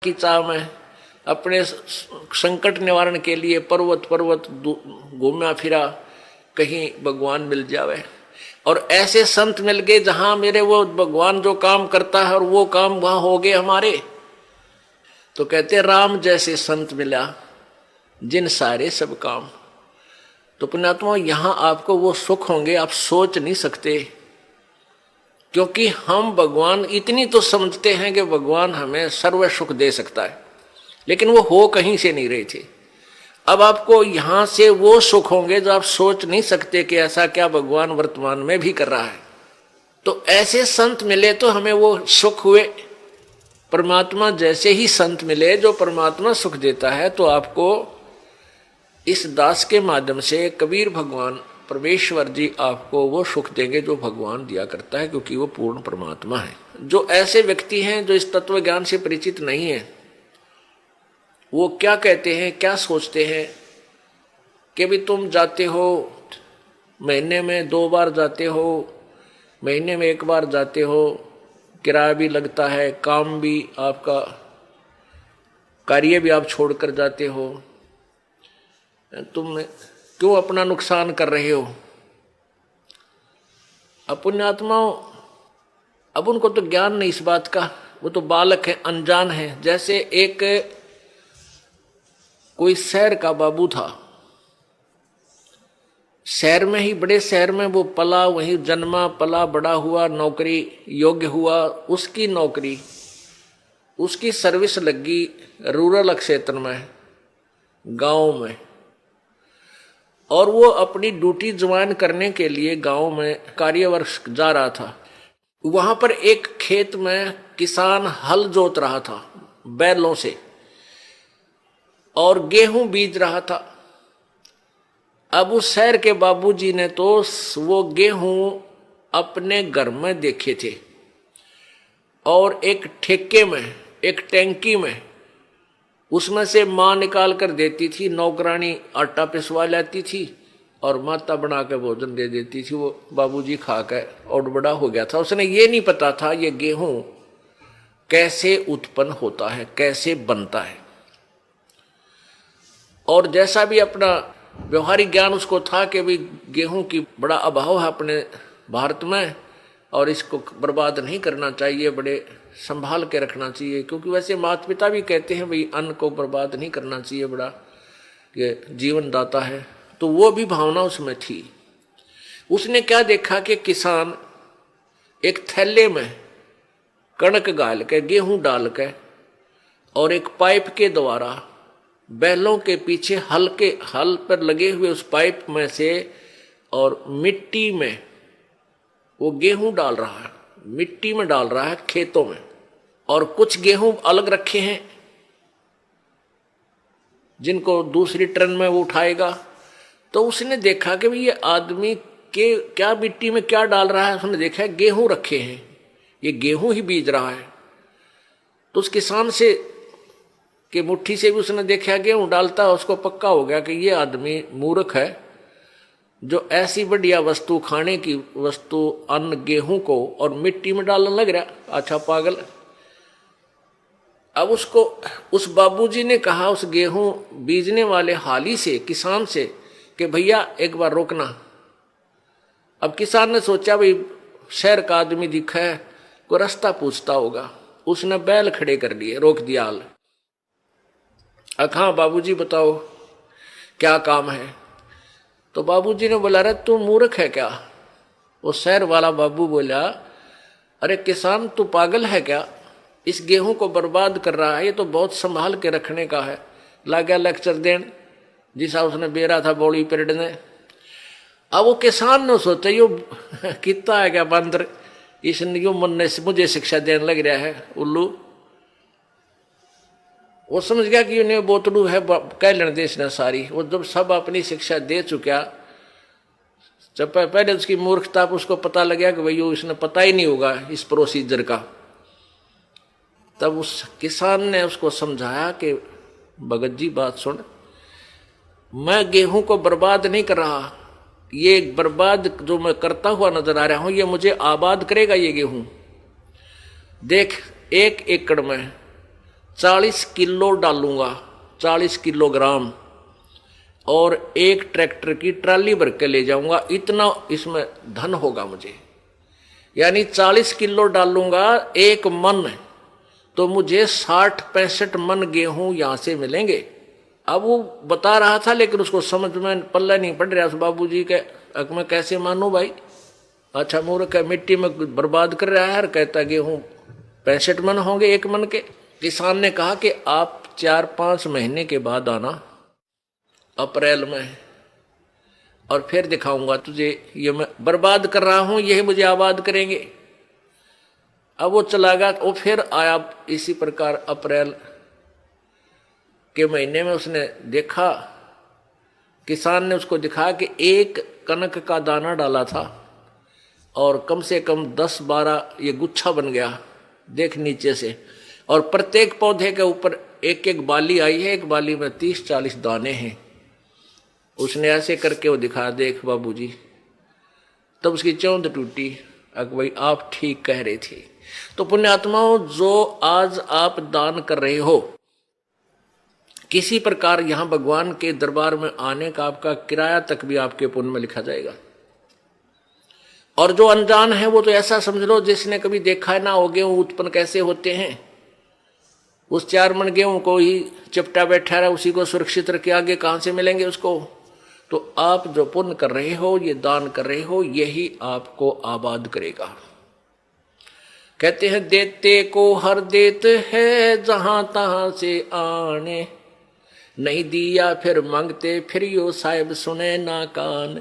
की चाह में अपने संकट निवारण के लिए पर्वत पर्वत घूमा फिरा, कहीं भगवान मिल जावे। और ऐसे संत मिल गए जहां मेरे वो भगवान जो काम करता है और वो काम वहां हो गए हमारे। तो कहते राम जैसे संत मिला जिन सारे सब काम। तो पुण्यात्मा यहां आपको वो सुख होंगे आप सोच नहीं सकते, क्योंकि हम भगवान इतनी तो समझते हैं कि भगवान हमें सर्व सुख दे सकता है, लेकिन वो हो कहीं से नहीं रहे थे। अब आपको यहां से वो सुख होंगे जो आप सोच नहीं सकते कि ऐसा क्या भगवान वर्तमान में भी कर रहा है। तो ऐसे संत मिले तो हमें वो सुख हुए। परमात्मा जैसे ही संत मिले जो परमात्मा सुख देता है, तो आपको इस दास के माध्यम से कबीर भगवान परमेश्वर जी आपको वो सुख देंगे जो भगवान दिया करता है, क्योंकि वो पूर्ण परमात्मा है। जो ऐसे व्यक्ति हैं जो इस तत्व ज्ञान से परिचित नहीं है, वो क्या कहते हैं, क्या सोचते हैं कि भी तुम जाते हो, महीने में 2 बार जाते हो, महीने में 1 बार जाते हो, किराया भी लगता है, काम भी आपका, कार्य भी आप छोड़कर जाते हो, तुम क्यों अपना नुकसान कर रहे हो। पुण्यात्माओं, अब उनको तो ज्ञान नहीं इस बात का, वो तो बालक है, अनजान है। जैसे एक कोई शहर का बाबू था, शहर में ही, बड़े शहर में वो पला, वहीं जन्मा पला बड़ा हुआ, नौकरी योग्य हुआ, उसकी नौकरी, उसकी सर्विस लगी रूरल क्षेत्र में, गांव में, और वो अपनी ड्यूटी ज्वाइन करने के लिए गांव में कार्यवर्ष जा रहा था। वहां पर एक खेत में किसान हल जोत रहा था बैलों से और गेहूं बीज रहा था। अब उस शहर के बाबूजी ने तो वो गेहूं अपने घर में देखे थे और एक ठेके में, एक टैंकी में, उसमें से माँ निकाल कर देती थी, नौकरानी आटा पिसवा लाती थी और माता बना के भोजन दे देती थी। वो बाबूजी खा कर और बड़ा हो गया था। उसने ये नहीं पता था ये गेहूं कैसे उत्पन्न होता है, कैसे बनता है। और जैसा भी अपना व्यवहारिक ज्ञान उसको था कि भी गेहूं की बड़ा अभाव है अपने भारत में और इसको बर्बाद नहीं करना चाहिए, बड़े संभाल के रखना चाहिए, क्योंकि वैसे माता पिता भी कहते हैं भाई अन्न को बर्बाद नहीं करना चाहिए, बड़ा ये जीवन दाता है। तो वो भी भावना उसमें थी। उसने क्या देखा कि किसान एक थैले में कणक गाल के, गेहूं डाल के, और एक पाइप के द्वारा बैलों के पीछे हल पर लगे हुए उस पाइप में से और मिट्टी में वो गेहूं डाल रहा है, मिट्टी में डाल रहा है खेतों में, और कुछ गेहूं अलग रखे हैं जिनको दूसरी ट्रेन में वो उठाएगा। तो उसने देखा कि ये आदमी के क्या मिट्टी में क्या डाल रहा है। उसने देखा गेहूं रखे हैं, ये गेहूं ही बीज रहा है। तो उस किसान से कि मुट्ठी से भी उसने देखा गेहूं डालता है, उसको पक्का हो गया कि ये आदमी मूर्ख है जो ऐसी बढ़िया वस्तु, खाने की वस्तु, अन्न, गेहूं को और मिट्टी में डालने लग रहा, अच्छा पागल। अब उसको उस बाबूजी ने कहा उस गेहूं बीजने वाले हाली से, किसान से, कि भैया एक बार रोकना। अब किसान ने सोचा भाई शहर का आदमी दिखा है, कोई रास्ता पूछता होगा। उसने बैल खड़े कर लिए, रोक दिया हाल। हाँ बाबूजी बताओ क्या काम है। तो बाबूजी ने बोला अरे तू मूर्ख है क्या। वो शहर वाला बाबू बोला अरे किसान तू पागल है क्या, इस गेहूं को बर्बाद कर रहा है, ये तो बहुत संभाल के रखने का है। ला गया लेक्चर देन जिसा उसने बेरा था बॉडी पीरियड ने। अब वो किसान ने सोचा यो कितना है क्या बंदर, इसने यो मन ने मुझे शिक्षा देने लग रहा है उल्लू। वो समझ गया कि उन्हें बोतलू है कह लेने देश ने सारी। वो जब सब अपनी शिक्षा दे चुका, जब पहले उसकी मूर्खता उसको पता लग गया कि भाई इसने पता ही नहीं होगा इस प्रोसीजर का, तब उस किसान ने उसको समझाया कि भगत जी बात सुन, मैं गेहूं को बर्बाद नहीं कर रहा, ये बर्बाद जो मैं करता हुआ नजर आ रहा हूं ये मुझे आबाद करेगा। ये गेहूं देख 1 एकड़ में 40 किलो डालूंगा, 40 किलोग्राम, और एक ट्रैक्टर की ट्राली भर के ले जाऊंगा, इतना इसमें धन होगा मुझे। यानी 40 किलो डालूंगा एक मन, तो मुझे 60-65 मन गेहूं यहां से मिलेंगे। अब वो बता रहा था लेकिन उसको समझ में पल्ला नहीं पड़ रहा। बाबूजी के अक मैं कैसे मानूं भाई, अच्छा मूर्ख है, मिट्टी में बर्बाद कर रहा है। कहता गेहूं 65 मन होंगे एक मन के। किसान ने कहा कि आप 4-5 महीने के बाद आना, अप्रैल में, और फिर दिखाऊंगा तुझे, ये मैं बर्बाद कर रहा हूं, यही मुझे आबाद करेंगे। अब वो चला गया। वो फिर आया इसी प्रकार अप्रैल के महीने में। उसने देखा, किसान ने उसको दिखाया कि एक कनक का दाना डाला था और कम से कम 10-12 ये गुच्छा बन गया, देख नीचे से, और प्रत्येक पौधे के ऊपर एक एक बाली आई है, एक बाली में 30-40 दाने हैं। उसने ऐसे करके वो दिखा, देख बाबूजी। तब उसकी चौंध टूटी, भाई आप ठीक कह रहे थे। तो पुण्यात्माओं, जो आज आप दान कर रहे हो, किसी प्रकार यहां भगवान के दरबार में आने का आपका किराया तक भी आपके पुण्य में लिखा जाएगा। और जो अनजान है वो तो ऐसा समझ लो जिसने कभी देखा ना हो गेहूं उत्पन्न कैसे होते हैं, उस 4 मन गेहूं को ही चिपटा बैठा रहा, उसी को सुरक्षित रखे, आगे कहां से मिलेंगे उसको। तो आप जो पुण्य कर रहे हो, ये दान कर रहे हो, यही आपको आबाद करेगा। कहते हैं देते को हर देत है, जहां तहां से आने, नहीं दिया फिर मांगते, फिर यो साहिब सुने ना कान।